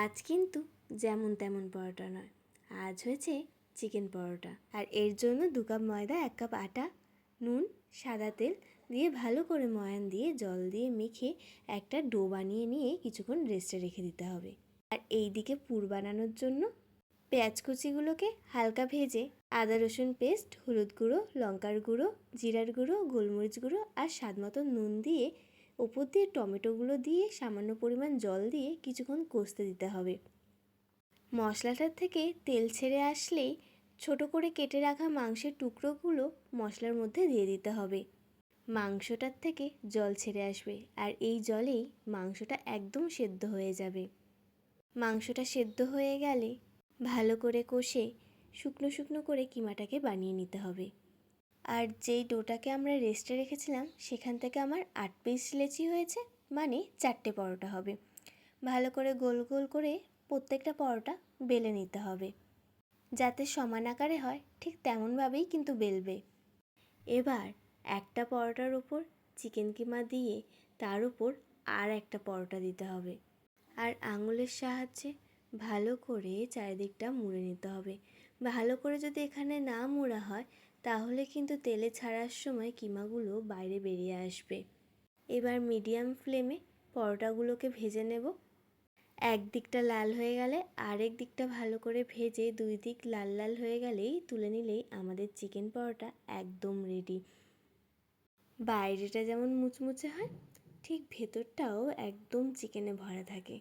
আজ কিন্তু যেমন তেমন পরোটা নয়, আজ হয়েছে চিকেন পরোটা। আর এর জন্য 2 কাপ ময়দা, 1 কাপ আটা, নুন, সাদা তেল দিয়ে ভালো করে ময়ান দিয়ে জল দিয়ে মেখে একটা ডো বানিয়ে নিয়ে কিছুক্ষণ রেস্টে রেখে দিতে হবে। আর এই দিকে পুর বানানোর জন্য পেঁয়াজ কুচিগুলোকে হালকা ভেজে আদা রসুন পেস্ট, হলুদ গুঁড়ো, লঙ্কার গুঁড়ো, জিরার গুঁড়ো, গোলমরিচ গুঁড়ো আর স্বাদ মতো নুন দিয়ে ওপর দিয়ে টমেটোগুলো দিয়ে সামান্য পরিমাণ জল দিয়ে কিছুক্ষণ কষতে দিতে হবে। মশলাটার থেকে তেল ছেড়ে আসলেই ছোট করে কেটে রাখা মাংসের টুকরোগুলো মশলার মধ্যে দিয়ে দিতে হবে। মাংসটার থেকে জল ছেড়ে আসবে আর এই জলেই মাংসটা একদম সেদ্ধ হয়ে যাবে। মাংসটা সেদ্ধ হয়ে গেলে ভালো করে কষে শুকনো শুকনো করে কিমাটাকে বানিয়ে নিতে হবে। আর যেই ডোটাকে আমরা রেস্টে রেখেছিলাম সেখান থেকে আমার 8 পিস লেচি হয়েছে, মানে 4টে পরোটা হবে। ভালো করে গোল গোল করে প্রত্যেকটা পরোটা বেলে নিতে হবে, যাতে সমান আকারে হয় ঠিক তেমনভাবেই কিন্তু বেলবে। এবার একটা পরোটার উপর চিকেন কিমা দিয়ে তার উপর আর একটা পরোটা দিতে হবে আর আঙুলের সাহায্যে ভালো করে চারিদিকটা মুড়ে নিতে হবে। ভালো করে যদি এখানে না মোড়া হয় তাহলে কিন্তু তেলে ছাড়ার সময় কিমাগুলো বাইরে বেরিয়ে আসবে। এবার মিডিয়াম ফ্লেমে পরোটাগুলোকে ভেজে নেব। এক দিকটা লাল হয়ে গেলে আরেক দিকটা ভালো করে ভেজে 2 দিক লাল লাল হয়ে গেলেই তুলে নিলেই আমাদের চিকেন পরোটা একদম রেডি। বাইরেটা যেমন মুচমুচে হয় ঠিক ভেতরটাও একদম চিকেনে ভরা থাকে।